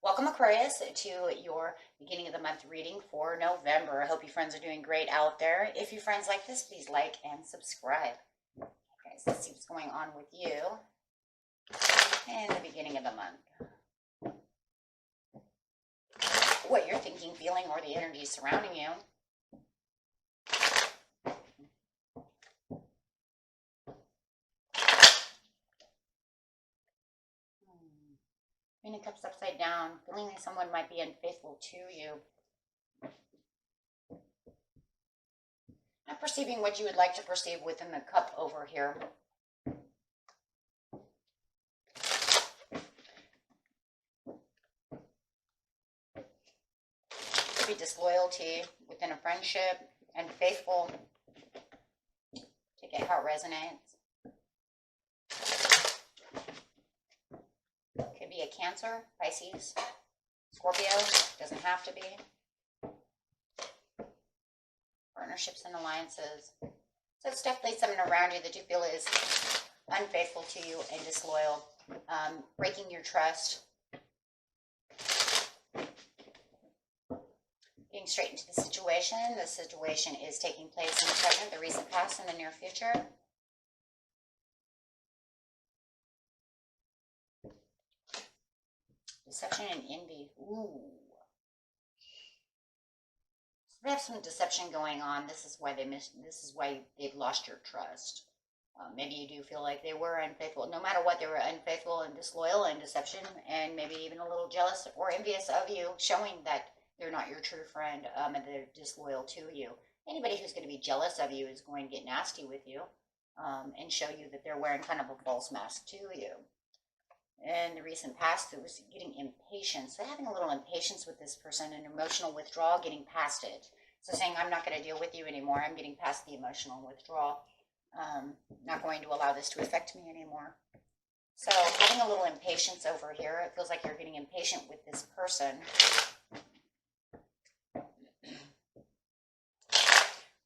Welcome, Aquarius, to your beginning of the month reading for November. I hope you friends are doing great out there. If you friends like this, please like and subscribe. Okay, so let's see what's going on with you in the beginning of the month. What you're thinking, feeling, or the energy surrounding you. Queen of Cups upside down, feeling like someone might be unfaithful to you. Not perceiving what you would like to perceive within the cup over here. Could be disloyalty within a friendship, unfaithful. Take it how it resonates. Could be a Cancer, Pisces, Scorpio, doesn't have to be. Partnerships and alliances. So it's definitely someone around you that you feel is unfaithful to you and disloyal, breaking your trust. Getting straight into the situation. The situation is taking place in the present, the recent past, and the near future. Deception and envy. Ooh. So they have some deception going on. This is why they've lost your trust. Maybe you do feel like they were unfaithful. No matter what, they were unfaithful and disloyal and deception, and maybe even a little jealous or envious of you, showing that they're not your true friend, and they're disloyal to you. Anybody who's going to be jealous of you is going to get nasty with you, and show you that they're wearing kind of a false mask to you. In the recent past, it was getting impatience. So having a little impatience with this person, an emotional withdrawal, getting past it. So saying, I'm not going to deal with you anymore. I'm getting past the emotional withdrawal. Not going to allow this to affect me anymore. So having a little impatience over here. It feels like you're getting impatient with this person.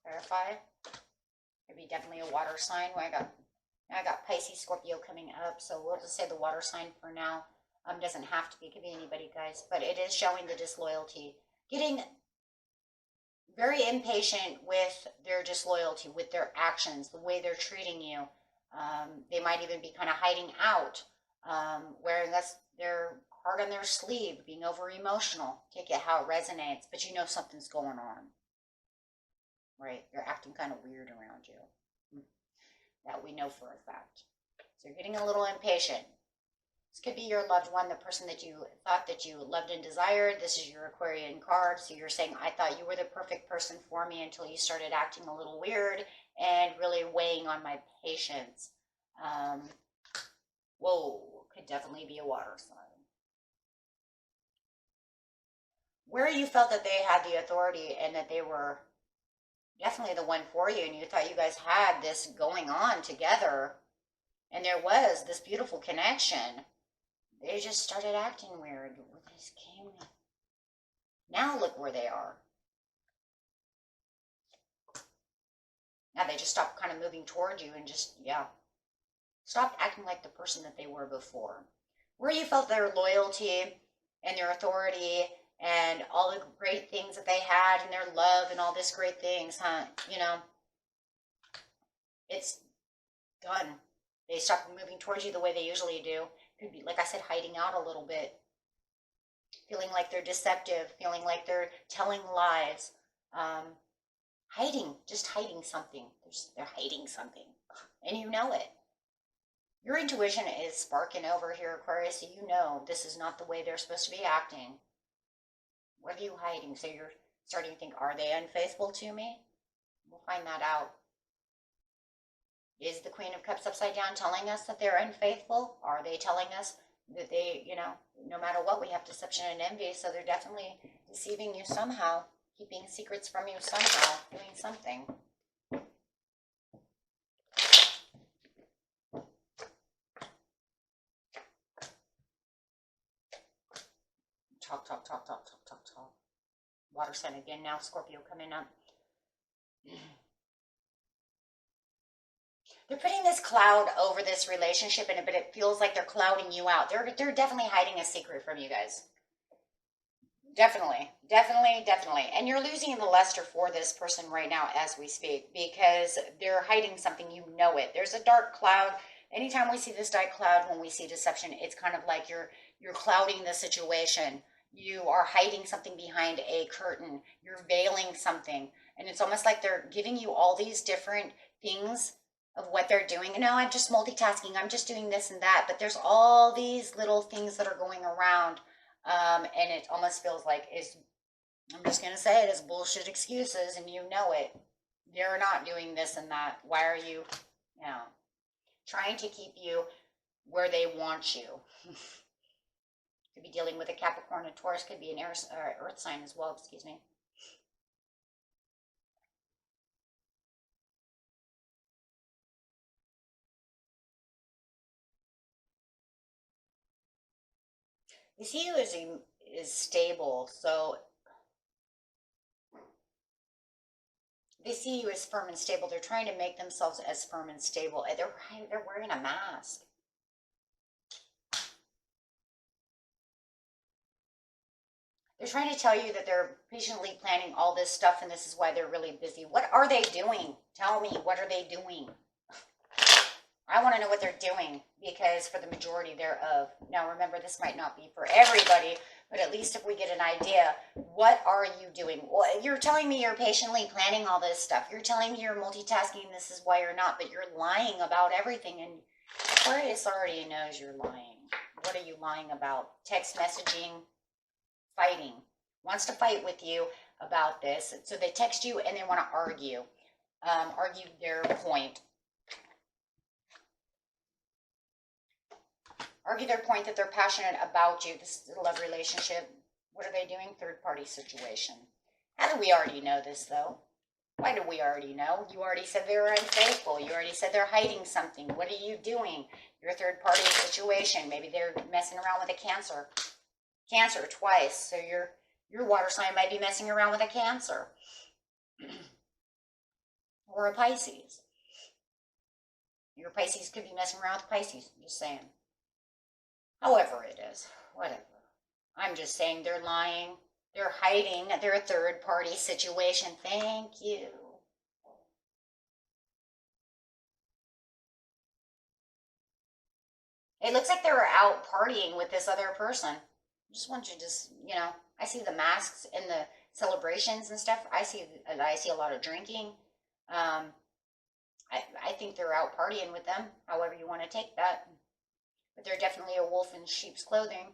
Clarify. Could be definitely a water sign. I got Pisces, Scorpio coming up, so we'll just say the water sign for now. Doesn't have to be, it could be anybody, guys, but it is showing the disloyalty. Getting very impatient with their disloyalty, with their actions, the way they're treating you. They might even be kind of hiding out, wearing their heart on their sleeve, being over emotional. Take it how it resonates, but you know something's going on, right? They're acting kind of weird around you. That we know for a fact. So you're getting a little impatient. This could be your loved one, the person that you thought that you loved and desired. This is your Aquarian card. So you're saying, I thought you were the perfect person for me until you started acting a little weird and really weighing on my patience. Whoa, could definitely be a water sign. Where you felt that they had the authority and that they were definitely the one for you, and you thought you guys had this going on together, and there was this beautiful connection. They just started acting weird. Now look where they are. Now they just stopped kind of moving toward you and just, stopped acting like the person that they were before. Where you felt their loyalty and their authority and all the great things that they had and their love and all this great things, it's done. They stop moving towards you the way they usually do. Could be, like I said, hiding out a little bit. Feeling like they're deceptive. Feeling like they're telling lies. Just hiding something. They're hiding something. And you know it. Your intuition is sparking over here, Aquarius, so you know this is not the way they're supposed to be acting. What are you hiding? So you're starting to think, are they unfaithful to me? We'll find that out. Is the Queen of Cups upside down telling us that they're unfaithful? Are they telling us that they, no matter what, we have deception and envy, so they're definitely deceiving you somehow, keeping secrets from you somehow, doing something. Talk. Water sign again now, Scorpio coming up. They're putting this cloud over this relationship, but it feels like they're clouding you out. They're definitely hiding a secret from you guys. Definitely, definitely, definitely. And you're losing the luster for this person right now as we speak because they're hiding something, you know it. There's a dark cloud. Anytime we see this dark cloud, when we see deception, it's kind of like you're clouding the situation. You are hiding something behind a curtain. You're veiling something. And it's almost like they're giving you all these different things of what they're doing. No, I'm just multitasking. I'm just doing this and that. But there's all these little things that are going around. And it almost feels like I'm just going to say it is bullshit excuses, and you know it. They're not doing this and that. Why are you, trying to keep you where they want you? Could be dealing with a Capricorn, a Taurus, could be an earth sign as well, excuse me. You see you is stable, so they see you as firm and stable. They're trying to make themselves as firm and stable. They're wearing a mask. They're trying to tell you that they're patiently planning all this stuff and this is why they're really busy. What are they doing? Tell me, what are they doing? I want to know what they're doing because for the majority thereof. Now remember, this might not be for everybody, but at least if we get an idea, what are you doing? Well, you're telling me you're patiently planning all this stuff. You're telling me you're multitasking. This is why you're not, but you're lying about everything. And Aquarius already knows you're lying. What are you lying about? Text messaging, fighting. Wants to fight with you about this. So they text you and they want to argue their point. Argue their point that they're passionate about you. This is a love relationship. What are they doing? Third party situation. How do we already know this though? Why do we already know? You already said they were unfaithful. You already said they're hiding something. What are you doing? Your third party situation. Maybe they're messing around with a Cancer. Cancer twice. So your water sign might be messing around with a Cancer. Or a Pisces. Your Pisces could be messing around with Pisces. I'm just saying. However it is, whatever. I'm just saying they're lying. They're hiding their third party situation. Thank you. It looks like they were out partying with this other person. I just want you to I see the masks and the celebrations and stuff. I see a lot of drinking. I think they're out partying with them, however you want to take that. But they're definitely a wolf in sheep's clothing.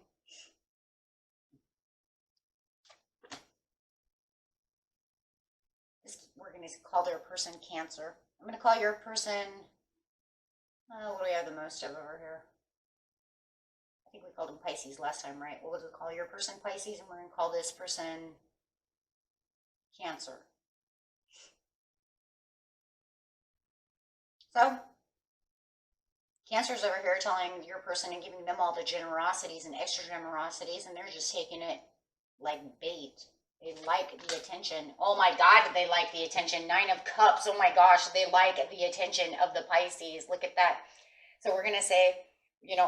We're going to call their person Cancer. I'm going to call your person, what do we have the most of over here? I think we called them Pisces last time, right? We'll call your person Pisces, and we're going to call this person Cancer. So, Cancer's over here telling your person and giving them all the generosities and extra generosities, and they're just taking it like bait. They like the attention. Oh my God, they like the attention. 9 of Cups. Oh my gosh, they like the attention of the Pisces. Look at that. So we're going to say,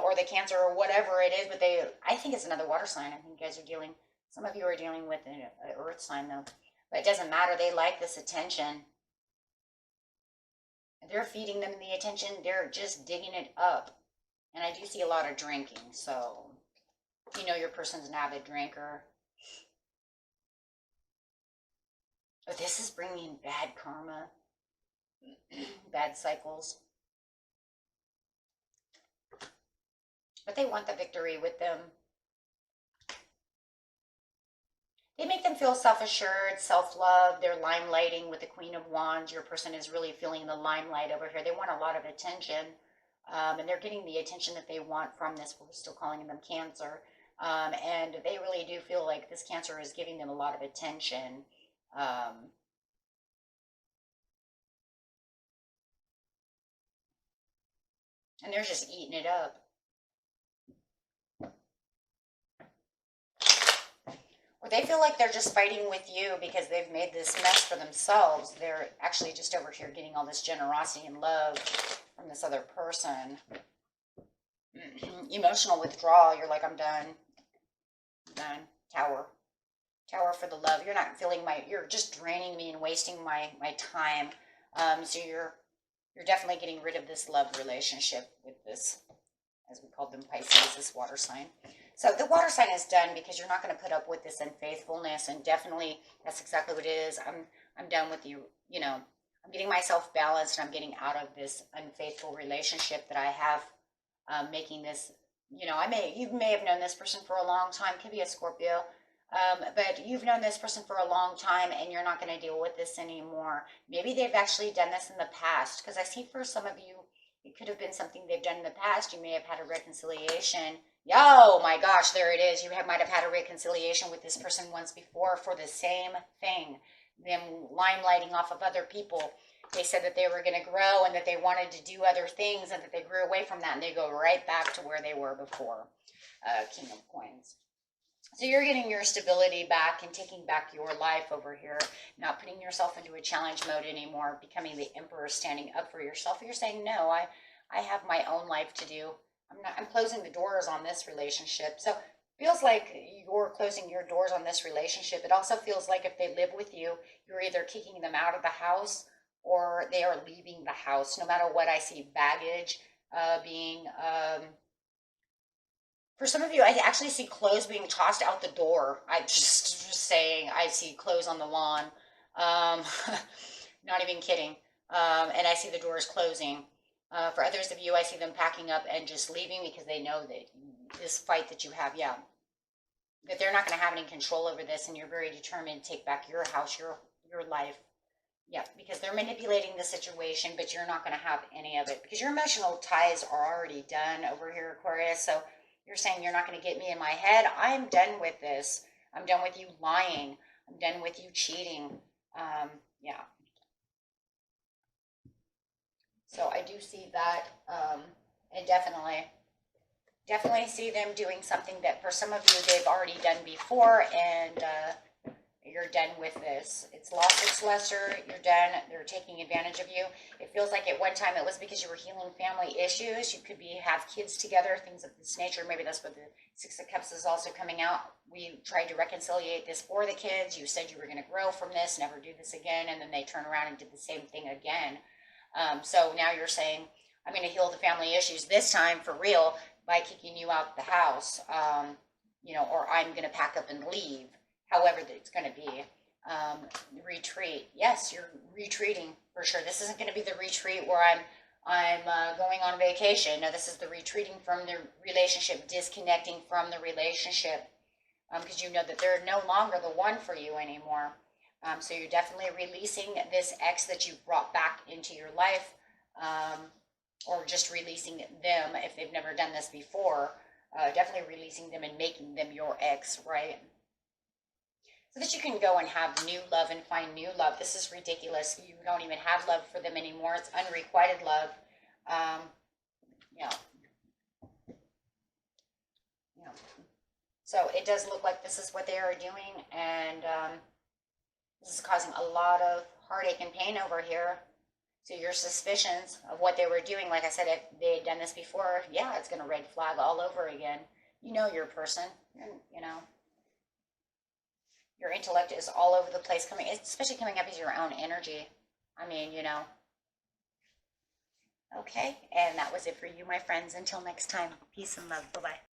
or the Cancer or whatever it is, but I think it's another water sign. I think you guys are some of you are dealing with an earth sign though. But it doesn't matter. They like this attention. They're feeding them the attention. They're just digging it up. And I do see a lot of drinking. So, your person's an avid drinker. But this is bringing bad karma. Bad cycles. But they want the victory with them. They make them feel self-assured, self-love. They're limelighting with the Queen of Wands. Your person is really feeling the limelight over here. They want a lot of attention. And they're getting the attention that they want from this. We're still calling them Cancer. And they really do feel like this Cancer is giving them a lot of attention. And they're just eating it up. Or they feel like they're just fighting with you because they've made this mess for themselves. They're actually just over here getting all this generosity and love from this other person. Emotional withdrawal. You're like, I'm done. I'm done. Tower. Tower for the love. You're not feeling you're just draining me and wasting my time. So you're definitely getting rid of this love relationship with this, as we called them, Pisces, this water sign. So the water sign is done because you're not going to put up with this unfaithfulness, and definitely that's exactly what it is. I'm done with you. You know, I'm getting myself balanced, and I'm getting out of this unfaithful relationship that I have. Making this, you know, you may have known this person for a long time. Could be a Scorpio. But you've known this person for a long time and you're not going to deal with this anymore. Maybe they've actually done this in the past, because I see for some of you, it could have been something they've done in the past. You may have had a reconciliation. Oh my gosh, there it is. You might have had a reconciliation with this person once before for the same thing. Them limelighting off of other people. They said that they were going to grow and that they wanted to do other things and that they grew away from that, and they go right back to where they were before. King of Coins. So you're getting your stability back and taking back your life over here, not putting yourself into a challenge mode anymore, becoming the emperor, standing up for yourself. You're saying, no, I have my own life to do. I'm closing the doors on this relationship. So it feels like you're closing your doors on this relationship. It also feels like if they live with you, you're either kicking them out of the house or they are leaving the house. No matter what, I see baggage being... For some of you, I actually see clothes being tossed out the door. I just saying, I see clothes on the lawn. Not even kidding. And I see the doors closing. For others of you, I see them packing up and just leaving because they know that this fight that you have, that they're not going to have any control over this, and you're very determined to take back your house, your life. Yeah, because they're manipulating the situation, but you're not going to have any of it because your emotional ties are already done over here, Aquarius. So you're saying you're not going to get me in my head. I'm done with this. I'm done with you lying. I'm done with you cheating. Yeah. So I do see that, and definitely see them doing something that for some of you they've already done before, and you're done with this. It's lost its luster. You're done. They're taking advantage of you. It feels like at one time it was because you were healing family issues. You could have kids together, things of this nature. Maybe that's what the Six of Cups is also coming out. We tried to reconciliate this for the kids. You said you were going to grow from this, never do this again, and then they turn around and did the same thing again. So now you're saying, I'm going to heal the family issues this time for real by kicking you out the house, or I'm going to pack up and leave. However it's going to be. Retreat. Yes, you're retreating for sure. This isn't going to be the retreat where I'm going on vacation. No, this is the retreating from the relationship, disconnecting from the relationship, because you know that they're no longer the one for you anymore. So you're definitely releasing this ex that you brought back into your life, or just releasing them if they've never done this before. Definitely releasing them and making them your ex, right? So that you can go and have new love and find new love. This is ridiculous. You don't even have love for them anymore. It's unrequited love. So it does look like this is what they are doing, and this is causing a lot of heartache and pain over here. So your suspicions of what they were doing, like I said, if they had done this before, yeah, it's going to red flag all over again. You know your person, your intellect is all over the place, especially coming up as your own energy. I mean, Okay, and that was it for you, my friends. Until next time, peace and love. Bye-bye.